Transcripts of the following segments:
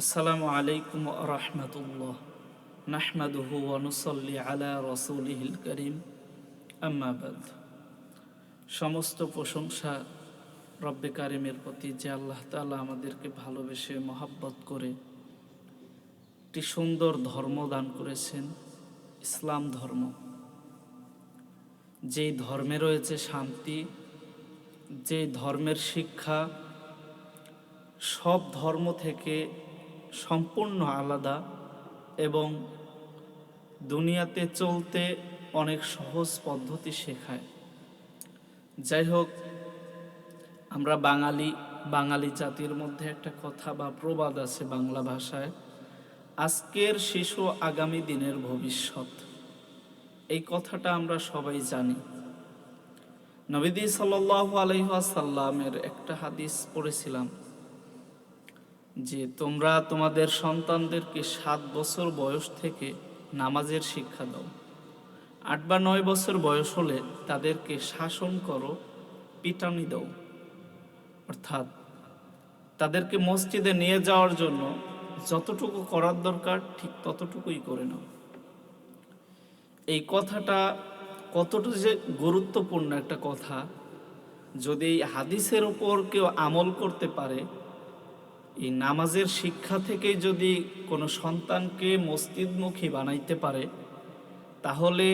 আসসালামু আলাইকুম ওয়া রাহমাতুল্লাহ নাহমাদুহু ওয়া নুসাল্লি আলা রাসূলিহিল কারীম আম্মা বাদ। সমস্ত প্রশংসা রব্বে কারিমের প্রতি, যে আল্লাহ তাআলা আমাদেরকে ভালোবেসে মহাব্বত করে একটি সুন্দর ধর্ম দান করেছেন, ইসলাম ধর্ম। যেই ধর্মে রয়েছে শান্তি, যেই ধর্মের শিক্ষা সব ধর্ম থেকে সম্পূর্ণ আলাদা এবং দুনিয়াতে চলতে অনেক সহজ পদ্ধতি শেখায়। যাই হোক, আমরা বাঙালি জাতির মধ্যে একটা কথা বা প্রবাদ আছে বাংলা ভাষায়, আজকের শিশু আগামী দিনের ভবিষ্যৎ। এই কথাটা আমরা সবাই জানি। নবীজি সাল্লাল্লাহু আলাইহি ওয়াসাল্লামের একটা হাদিস পড়েছিলাম যে তোমরা তোমাদের সন্তানদেরকে 7 বছর বয়স থেকে নামাজের শিক্ষা দাও, 8 বা 9 বছর বয়স হলে তাদেরকে শাসন করো, পিটানি দাও। অর্থাৎ তাদেরকে মসজিদে নিয়ে যাওয়ার জন্য যতটুকু করার দরকার ঠিক ততটুকুই করে নাও। এই কথাটা কতটুকু যে গুরুত্বপূর্ণ একটা কথা, যদি এই হাদিসের ওপর কেউ আমল করতে পারে, এই নামাজের শিক্ষা থেকেই যদি কোনো সন্তানকে মসজিদমুখী বানাইতে পারে, তাহলে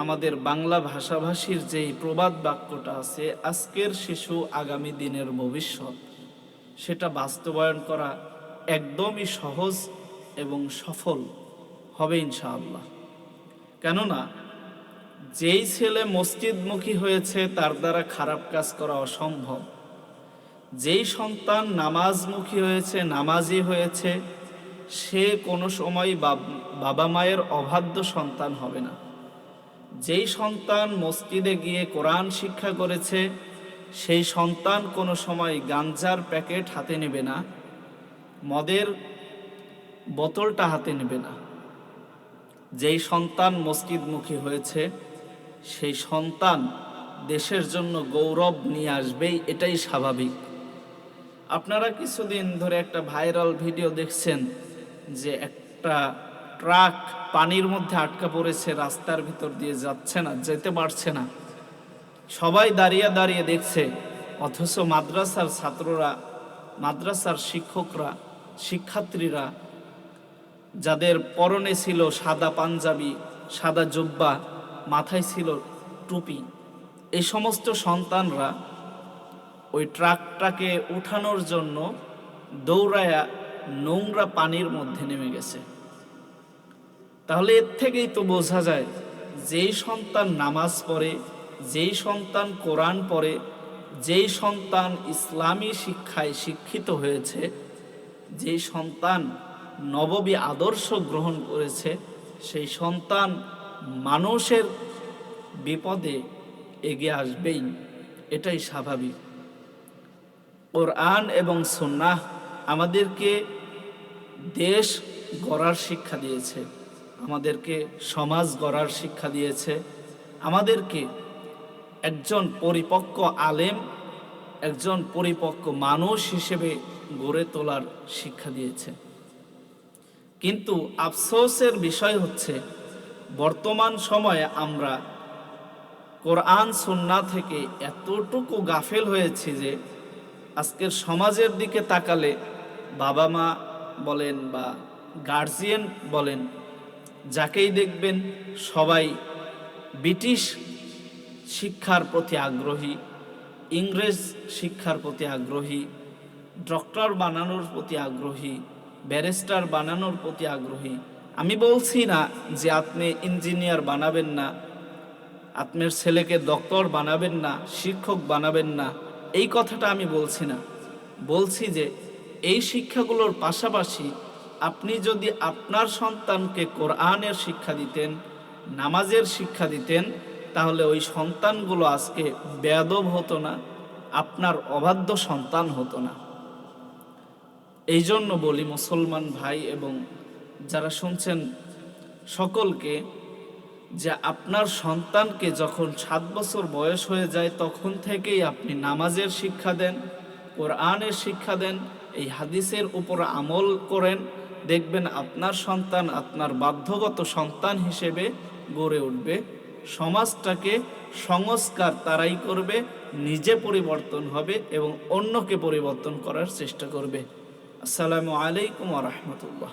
আমাদের বাংলা ভাষাভাষীর যেই প্রবাদ বাক্যটা আছে, আজকের শিশু আগামী দিনের ভবিষ্যৎ, সেটা বাস্তবায়ন করা একদমই সহজ এবং সফল হবে ইনশাআল্লাহ। কেননা যেই ছেলে মসজিদমুখী হয়েছে তার দ্বারা খারাপ কাজ করা অসম্ভব। যেই সন্তান নামাজমুখী হয়েছে, নামাজি হয়েছে, সে কোনো সময় বাবা মায়ের অবাধ্য সন্তান হবে না। যেই সন্তান মসজিদে গিয়ে কোরআন শিক্ষা করেছে, সেই সন্তান কোনো সময় গাঞ্জার প্যাকেট হাতে নেবে না, মদের বোতলটা হাতে নেবে না। যেই সন্তান মসজিদমুখী হয়েছে, সেই সন্তান দেশের জন্য গৌরব নিয়ে আসবেই, এটাই স্বাভাবিক। আপনারা কিছুদিন ধরে একটা ভাইরাল ভিডিও দেখছেন যে একটা ট্রাক পানির মধ্যে আটকা পড়েছে, রাস্তার ভিতর দিয়ে যাচ্ছে না, যেতে পারছে না। সবাই দাঁড়িয়ে দাঁড়িয়ে দেখছে, অথচ মাদ্রাসার ছাত্ররা, মাদ্রাসার শিক্ষকরা, শিক্ষার্থীরা, যাদের পরনে ছিল সাদা পাঞ্জাবি, সাদা জুব্বা, মাথায় ছিল টুপি, এই সমস্ত সন্তানরা ওই ট্রাকটাকে উঠানোর জন্য দৌড়ায়া নোংরা পানির মধ্যে নেমে গেছে। তাহলে এর থেকেই তো বোঝা যায়, যেই সন্তান নামাজ পড়ে, যেই সন্তান কোরআন পড়ে, যেই সন্তান ইসলামী শিক্ষায় শিক্ষিত হয়েছে, যেই সন্তান নববী আদর্শ গ্রহণ করেছে, সেই সন্তান মানুষের বিপদে এগিয়ে আসবেই, এটাই স্বাভাবিক। কোরআন এবং সুন্নাহ আমাদেরকে দেশ গড়ার শিক্ষা দিয়েছে, আমাদেরকে সমাজ গড়ার শিক্ষা দিয়েছে, আমাদেরকে একজন পরিপক্ক আলেম, একজন পরিপক্ক মানুষ হিসেবে গড়ে তোলার শিক্ষা দিয়েছে। কিন্তু আফসোসের বিষয় হচ্ছে, বর্তমান সময়ে আমরা কোরআন সুন্নাহ থেকে এতটুকু গাফেল হয়েছি যে আজকের সমাজের দিকে তাকালে বাবা মা বলেন বা গার্জিয়ান বলেন, যাকেই দেখবেন সবাই ব্রিটিশ শিক্ষার প্রতি আগ্রহী, ইংরেজ শিক্ষার প্রতি আগ্রহী, ডক্টর বানানোর প্রতি আগ্রহী, ব্যারিস্টার বানানোর প্রতি আগ্রহী। আমি বলছি না যে আপনি ইঞ্জিনিয়ার বানাবেন না, আপনার ছেলেকে ডক্টর বানাবেন না, শিক্ষক বানাবেন না, এই কথাটা আমি বলছি না। বলছি যে এই শিক্ষাগুলোর পাশাপাশি আপনি যদি আপনার সন্তানকে কোরআনের শিক্ষা দিতেন, নামাজের শিক্ষা দিতেন, তাহলে ওই সন্তানগুলো আজকে বেয়াদব হতো না, আপনার অবাধ্য সন্তান হতো না। এই জন্য বলি মুসলমান ভাই এবং যারা শুনছেন সকলকে, যে আপনার সন্তানকে যখন 7 বছর বয়স হয়ে যায় তখন থেকেই আপনি নামাজের শিক্ষা দেন, কোরআনের শিক্ষা দেন, এই হাদিসের উপর আমল করেন, দেখবেন আপনার সন্তান আপনার বাধ্যগত সন্তান হিসেবে গড়ে উঠবে। সমাজটাকে সংস্কার তারাই করবে, নিজে পরিবর্তন হবে এবং অন্যকে পরিবর্তন করার চেষ্টা করবে। আসসালামু আলাইকুম ওয়া রাহমাতুল্লাহ।